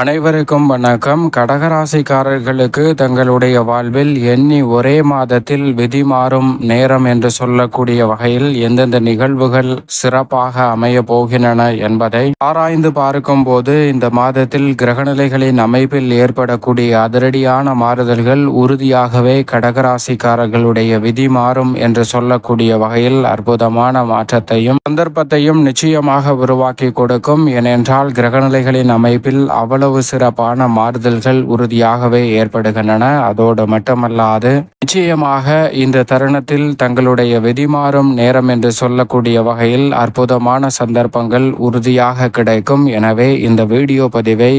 அனைவருக்கும் வணக்கம். கடகராசிக்காரர்களுக்கு தங்களுடைய வாழ்வில் எண்ணி ஒரே மாதத்தில் விதி மாறும் நேரம் என்று சொல்லக்கூடிய வகையில் எந்தெந்த நிகழ்வுகள் சிறப்பாக அமைய போகின்றன என்பதை ஆராய்ந்து பார்க்கும் போது இந்த மாதத்தில் கிரகநிலைகளின் அமைப்பில் ஏற்படக்கூடிய அதிரடியான மாறுதல்கள் உறுதியாகவே கடகராசிக்காரர்களுடைய விதி மாறும் என்று சொல்லக்கூடிய வகையில் அற்புதமான மாற்றத்தையும் சந்தர்ப்பத்தையும் நிச்சயமாக உருவாக்கி கொடுக்கும். ஏனென்றால் கிரகநிலைகளின் அமைப்பில் அவ்வளவு சிறப்பான மாறுதல்கள் உறுதியாகவே ஏற்படுகின்றன. அதோடு மட்டுமல்லாது நிச்சயமாக இந்த தருணத்தில் தங்களுடைய விதிமாறும் நேரம் என்று சொல்லக்கூடிய வகையில் அற்புதமான சந்தர்ப்பங்கள் உறுதியாக கிடைக்கும். எனவே இந்த வீடியோ பதிவை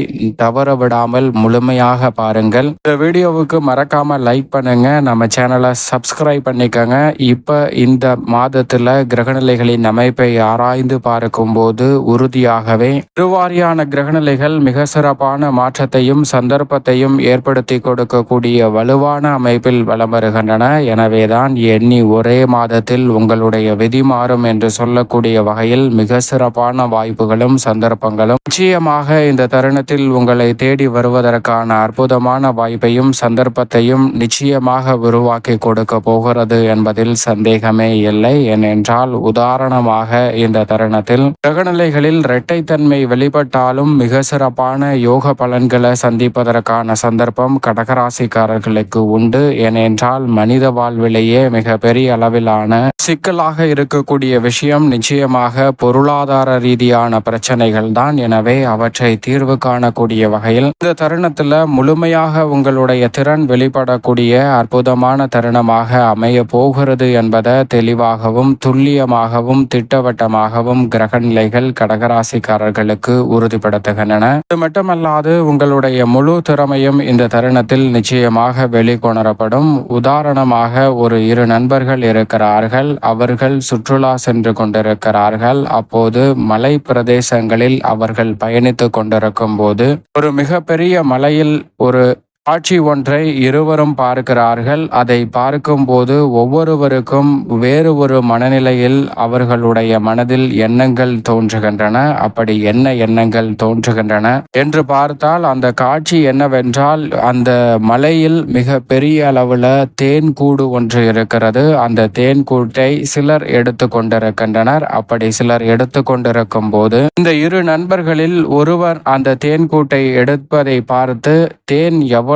தவற விடாமல் முழுமையாக பாருங்கள். இந்த வீடியோவுக்கு மறக்காம லைக் பண்ணுங்க, நம்ம சேனலை சப்ஸ்கிரைப் பண்ணிக்கங்க. இப்ப இந்த மாதத்துல கிரகநிலைகளின் அமைப்பை ஆராய்ந்து பார்க்கும் போது உறுதியாகவே இருவாரியான கிரகநிலைகள் மிக சிறப்பான மாற்றத்தையும் சந்தர்ப்பத்தையும் ஏற்படுத்தி கொடுக்கக்கூடிய வலுவான அமைப்பில் வலம் வருகின்றன. எனவேதான் எண்ணி ஒரே மாதத்தில் உங்களுடைய விதி மாறும் என்று சொல்லக்கூடிய வகையில் மிக சிறப்பான வாய்ப்புகளும் சந்தர்ப்பங்களும் நிச்சயமாக இந்த தருணத்தில் உங்களை தேடி வருவதற்கான அற்புதமான வாய்ப்பையும் சந்தர்ப்பத்தையும் நிச்சயமாக உருவாக்கி கொடுக்க போகிறது என்பதில் சந்தேகமே இல்லை. ஏனென்றால் உதாரணமாக இந்த தருணத்தில் கிரகநிலைகளில் இரட்டைத்தன்மை வெளிப்பட்டாலும் மிக சிறப்பான யோக பலன்களை சந்திப்பதற்கான சந்தர்ப்பம் கடகராசிக்காரர்களுக்கு உண்டு. ஏனென்றால் மனித வாழ்விலேயே மிக பெரிய அளவிலான சிக்கலாக இருக்கக்கூடிய விஷயம் நிச்சயமாக பொருளாதார ரீதியான பிரச்சனைகள் தான். எனவே அவற்றை தீர்வு காணக்கூடிய வகையில் இந்த தருணத்துல முழுமையாக உங்களுடைய திறன் வெளிப்படக்கூடிய அற்புதமான தருணமாக அமைய போகிறது என்பதை தெளிவாகவும் துல்லியமாகவும் திட்டவட்டமாகவும் கிரகநிலைகள் கடகராசிக்காரர்களுக்கு உறுதிப்படுத்துகின்றன. இது மட்டுமல்லாது உங்களுடைய முழு திறமையும் இந்த தருணத்தில் நிச்சயமாக வெளிக்கொணரப்படும். உதாரணமாக ஒரு இரு நண்பர்கள் இருக்கிறார்கள். அவர்கள் சுற்றுலா சென்று கொண்டிருக்கிறார்கள். அப்போது மலை பிரதேசங்களில் அவர்கள் பயணித்து கொண்டிருக்கும் போது ஒரு மிகப்பெரிய மலையில் ஒரு காட்சி ஒன்றை இருவரும் பார்க்கிறார்கள். அதை பார்க்கும்போது ஒவ்வொருவருக்கும் வேறு ஒரு மனநிலையில் அவர்களுடைய மனதில் எண்ணங்கள் தோன்றுகின்றன. அப்படி என்ன எண்ணங்கள் தோன்றுகின்றன என்று பார்த்தால் அந்த காட்சி என்னவென்றால், அந்த மலையில் மிக பெரிய அளவில் தேன் கூடு ஒன்று இருக்கிறது. அந்த தேன் கூட்டை சிலர் எடுத்து கொண்டிருக்கின்றனர். அப்படி சிலர் எடுத்து கொண்டிருக்கும் போது இந்த இரு நண்பர்களில் ஒருவர் அந்த தேன் கூட்டை எடுப்பதை பார்த்து, தேன் எவ்வளவு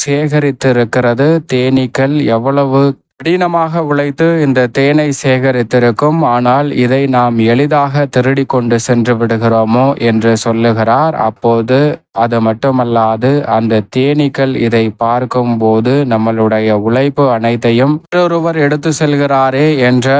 சேகரித்திருக்கிறது, தேனீக்கள் எவ்வளவு கடினமாக உழைத்து இந்த தேனை சேகரித்திருக்கும், ஆனால் இதை நாம் எளிதாக திருடி கொண்டு சென்று விடுகிறோமோ என்று சொல்லுகிறார். அப்போது அது மட்டுமல்லாது அந்த தேனீக்கள் இதை பார்க்கும் போது நம்மளுடைய உழைப்பு அனைத்தையும் ஒருவர் எடுத்து செல்கிறாரே என்ற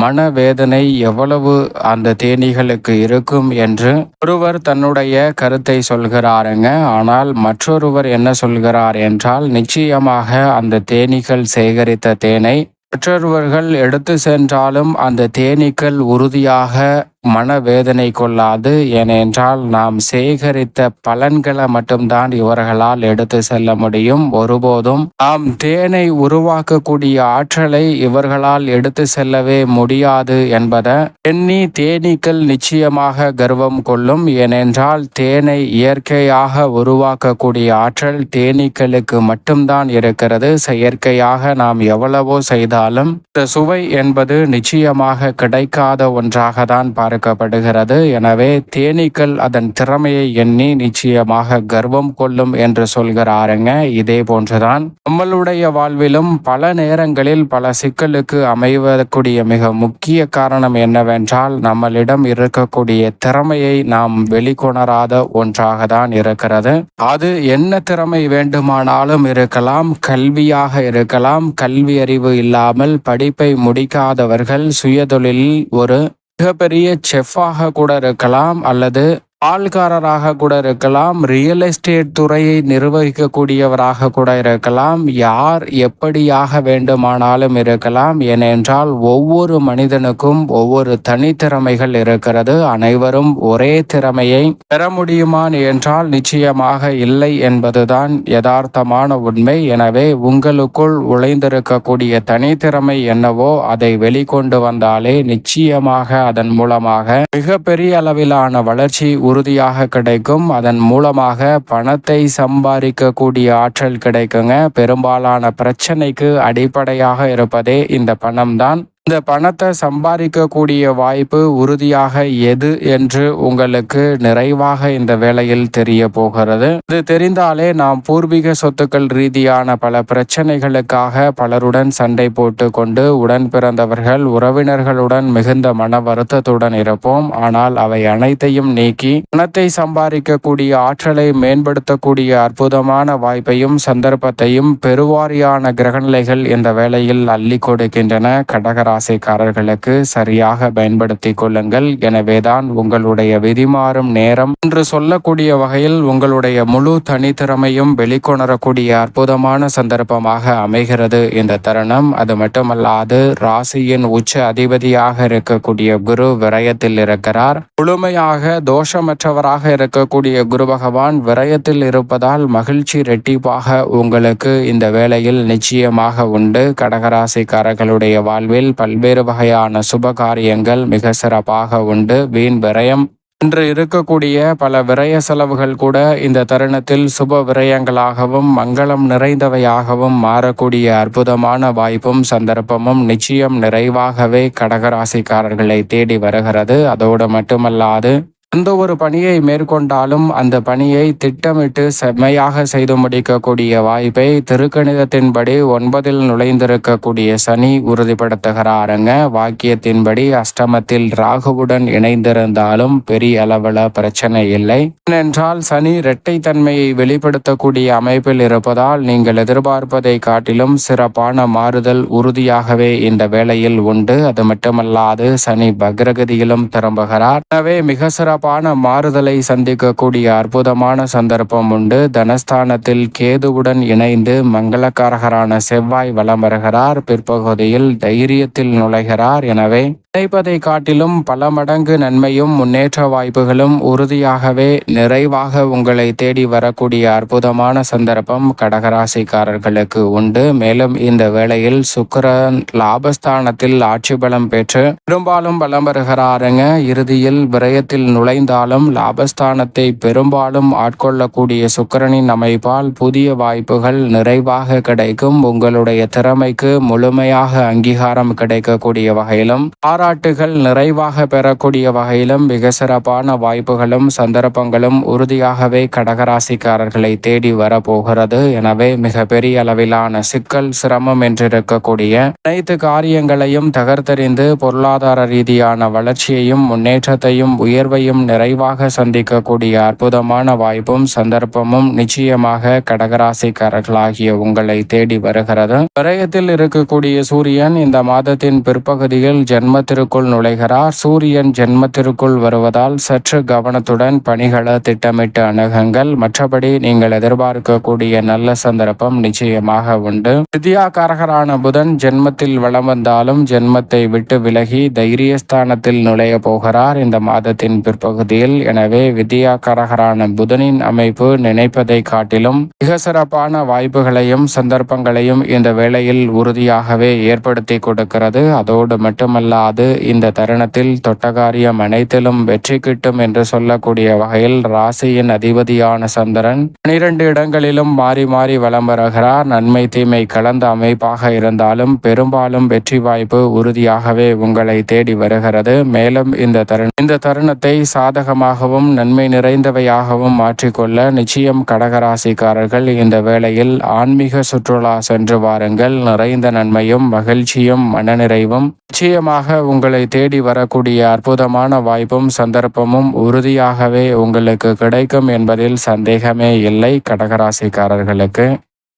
மனவேதனை எவ்வளவு அந்த தேனீகளுக்கு இருக்கும் என்று ஒருவர் தன்னுடைய கருத்தை சொல்கிறாருங்க. ஆனால் மற்றொருவர் என்ன சொல்கிறார் என்றால், நிச்சயமாக அந்த தேனீகள் சேகரித்த தேனை மற்றொருவர்கள் எடுத்து சென்றாலும் அந்த தேனீக்கள் உறுதியாக மனவேதனை கொள்ளாது. ஏனென்றால் நாம் சேகரித்த பலன்களை மட்டும்தான் இவர்களால் எடுத்து செல்ல முடியும். ஒருபோதும் நாம் தேனை உருவாக்கக்கூடிய ஆற்றலை இவர்களால் எடுத்து செல்லவே முடியாது என்பதை எண்ணி தேனீக்கள் நிச்சயமாக கர்வம் கொள்ளும். ஏனென்றால் தேனை இயற்கையாக உருவாக்கக்கூடிய ஆற்றல் தேனீக்களுக்கு மட்டும்தான் இருக்கிறது. செயற்கையாக நாம் எவ்வளவோ செய்தாலும் இந்த சுவை என்பது நிச்சயமாக கிடைக்காத ஒன்றாக தான் பார்க்கப்படுகிறது. எனவே தேனீக்கள் அதன் திறமையை எண்ணி நிச்சயமாக கர்வம் கொள்ளும் என்று சொல்கிறாருங்க. இதே போன்றுதான் நம்மளுடைய வாழ்விலும் பல நேரங்களில் பல சிக்கலுக்கு அமைவதற்குரிய மிக முக்கிய காரணம் என்னவென்றால், நம்மளிடம் இருக்கக்கூடிய திறமையை நாம் வெளிக்கொணராத ஒன்றாக தான் இருக்கிறது. அது என்ன திறமை வேண்டுமானாலும் இருக்கலாம். கல்வியாக இருக்கலாம். கல்வி அறிவு இல்லாமல் படிப்பை முடிக்காதவர்கள் சுயதொழிலில் ஒரு மிகப்பெரிய செஃப்பாக கூட இருக்கலாம், அல்லது ஆள்காரராக கூட இருக்கலாம், ரியல் எஸ்டேட் துறையை நிர்வகிக்கக்கூடியவராக கூட இருக்கலாம், யார் எப்படியாக வேண்டுமானாலும் இருக்கலாம். ஏனென்றால் ஒவ்வொரு மனிதனுக்கும் ஒவ்வொரு தனித்திறமைகள் இருக்கிறது. அனைவரும் ஒரே திறமையை பெற முடியுமா என்றால் நிச்சயமாக இல்லை என்பதுதான் யதார்த்தமான உண்மை. எனவே உங்களுக்குள் உழைந்திருக்கக்கூடிய தனித்திறமை என்னவோ அதை வெளிக்கொண்டு வந்தாலே நிச்சயமாக அதன் மூலமாக மிகப்பெரிய அளவிலான வளர்ச்சி உறுதியாக கிடைக்கும். அதன் மூலமாக பணத்தை சம்பாதிக்கக்கூடிய ஆற்றல் கிடைக்குங்க. பெரும்பாலான பிரச்சனைக்கு அடிப்படையாக இருப்பதே இந்த பணம்தான். இந்த பணத்தை சம்பாதிக்கக்கூடிய வாய்ப்பு உறுதியாக எது என்று உங்களுக்கு நிறைவாக இந்த வேளையில் தெரிய போகிறது. இது தெரிந்தாலே நாம் பூர்வீக சொத்துக்கள் ரீதியான பல பிரச்சனைகளுக்காக பலருடன் சண்டை போட்டு கொண்டு உடன் பிறந்தவர்கள் உறவினர்களுடன் மிகுந்த மன வருத்தத்துடன் இருப்போம். ஆனால் அவை அனைத்தையும் நீக்கி பணத்தை சம்பாதிக்கக்கூடிய ஆற்றலை மேம்படுத்தக்கூடிய அற்புதமான வாய்ப்பையும் சந்தர்ப்பத்தையும் பெருவாரியான கிரகநிலைகள் இந்த வேளையில் அள்ளி கொடுக்கின்றன. கடகராசிக்காரர்களுக்கு சரியாக பயன்படுத்திக் கொள்ளுங்கள். எனவேதான் உங்களுடைய விதிமாறும் நேரம் என்று சொல்லக்கூடிய வகையில் உங்களுடைய முழு தனித்திறமையும் வெளிக்கொணரக்கூடிய அற்புதமான சந்தர்ப்பமாக அமைகிறது இந்த தருணம். அது மட்டுமல்லாது ராசியின் உச்ச அதிபதியாக இருக்கக்கூடிய குரு விரயத்தில் இருக்கிறார். முழுமையாக தோஷமற்றவராக இருக்கக்கூடிய குரு பகவான் விரயத்தில் இருப்பதால் மகிழ்ச்சி ரெட்டிப்பாக உங்களுக்கு இந்த வேளையில் நிச்சயமாக உண்டு. கடகராசிக்காரர்களுடைய வாழ்வில் பல்வேறு வகையான சுப காரியங்கள் மிக சிறப்பாக உண்டு. வீண் விரயம் இன்று இருக்கக்கூடிய பல விரய செலவுகள் கூட இந்த தருணத்தில் சுப விரயங்களாகவும் மங்களம் நிறைந்தவையாகவும் மாறக்கூடிய அற்புதமான வாய்ப்பும் சந்தர்ப்பமும் நிச்சயம் நிறைவாகவே கடகராசிக்காரர்களை தேடி வருகிறது. அதோடு மட்டுமல்லாது எந்த ஒரு பணியை மேற்கொண்டாலும் அந்த பணியை திட்டமிட்டு செம்மையாக செய்து முடிக்கக்கூடிய வாய்ப்பை திருக்கணிதத்தின்படி 9ல் நுழைந்திருக்கக்கூடிய சனி உறுதிப்படுத்துகிறாருங்க. வாக்கியத்தின்படி அஷ்டமத்தில் ராகுவுடன் இணைந்திருந்தாலும் பெரிய அளவில் பிரச்சனை இல்லை. ஏனென்றால் சனி இரட்டைத்தன்மையை வெளிப்படுத்தக்கூடிய அமைப்பில் இருப்பதால் நீங்கள் எதிர்பார்ப்பதை காட்டிலும் சிறப்பான மாறுதல் உறுதியாகவே இந்த வேளையில் உண்டு. அது மட்டுமல்லாது சனி பக்ரகதியிலும் திரும்புகிறார். எனவே மிக சிறப்பான மாறுதலை சந்திக்கக்கூடிய அற்புதமான சந்தர்ப்பம் உண்டு. தனஸ்தானத்தில் கேதுவுடன் இணைந்து மங்களக்காரகரான செவ்வாய் வலம் வருகிறார். பிற்பகுதியில் தைரியத்தில் நுழைகிறார். எனவே நினைப்பதை காட்டிலும் பல மடங்கு நன்மையும் முன்னேற்ற வாய்ப்புகளும் உறுதியாகவே நிறைவாக உங்களை தேடி வரக்கூடிய அற்புதமான சந்தர்ப்பம் கடகராசிக்காரர்களுக்கு உண்டு. மேலும் இந்த வேளையில் சுக்கிரன் லாபஸ்தானத்தில் ஆட்சி பலம் பெற்று பெரும்பாலும் பலம் வருகிறாருங்க. இறுதியில் விரயத்தில் நுழைந்தாலும் லாபஸ்தானத்தை பெரும்பாலும் ஆட்கொள்ளக்கூடிய சுக்கிரனின் அமைப்பால் புதிய வாய்ப்புகள் நிறைவாக கிடைக்கும். உங்களுடைய திறமைக்கு முழுமையாக அங்கீகாரம் கிடைக்கக்கூடிய வகையிலும் பாராட்டுகள் நிறைவாக பெறக்கூடிய வகையிலும் மிக சிறப்பான வாய்ப்புகளும் சந்தர்ப்பங்களும் உறுதியாகவே கடகராசிக்காரர்களை தேடி வரப்போகிறது. எனவே மிக பெரிய அளவிலான சிக்கல் சிரமம் என்றிருக்கக்கூடிய அனைத்து காரியங்களையும் தகர்த்தெறிந்து பொருளாதார ரீதியான வளர்ச்சியையும் முன்னேற்றத்தையும் உயர்வையும் நிறைவாக சந்திக்கக்கூடிய அற்புதமான வாய்ப்பும் சந்தர்ப்பமும் நிச்சயமாக கடகராசிக்காரர்களாகிய உங்களை தேடி வருகிறது. விரயத்தில் இருக்கக்கூடிய சூரியன் இந்த மாதத்தின் பிற்பகுதியில் ஜென்மத்திற்குள் நுழைகிறார். சூரியன் ஜென்மத்திற்குள் வருவதால் சற்று கவனத்துடன் பணிகளை திட்டமிட்டு அணுகுங்கள். மற்றபடி நீங்கள் எதிர்பார்க்கக்கூடிய நல்ல சந்தர்ப்பம் நிச்சயமாக உண்டு. வித்யாகாரகரான புதன் ஜென்மத்தில் வலம் வந்தாலும் ஜென்மத்தை விட்டு விலகி தைரியஸ்தானத்தில் நுழைய போகிறார் இந்த மாதத்தின் பிற்பகுதியில். எனவே வித்யாகாரகரான புதனின் அமைப்பு நினைப்பதை காட்டிலும் மிக சிறப்பான வாய்ப்புகளையும் சந்தர்ப்பங்களையும் இந்த வேளையில் உறுதியாகவே ஏற்படுத்தி கொடுக்கிறது. அதோடு மட்டுமல்லாது இந்த தருணத்தில் தொட்டகாரியம் அனைத்திலும் வெற்றி கிட்டும் என்று சொல்லக்கூடிய வகையில் ராசியின் அதிபதியான சந்திரன் 12 இடங்களிலும் மாறி மாறி வலம் வருகிறார். நன்மை தீமை கலந்த அமைப்பாக இருந்தாலும் பெரும்பாலும் வெற்றி வாய்ப்பு உறுதியாகவே உங்களை தேடி வருகிறது. மேலும் இந்த தருணத்தை சாதகமாகவும் நன்மை நிறைந்தவையாகவும் மாற்றிக்கொள்ள நிச்சயம் கடகராசிக்காரர்கள் இந்த வேளையில் ஆன்மீக சுற்றுலா சென்று வாருங்கள். நிறைந்த நன்மையும் மகிழ்ச்சியும் மனநிறைவும் நிச்சயமாக உங்களை தேடி வரக்கூடிய அற்புதமான வாய்ப்பும் சந்தர்ப்பமும் உறுதியாகவே உங்களுக்கு கிடைக்கும் என்பதில் சந்தேகமே இல்லை கடகராசிக்காரர்களுக்கு.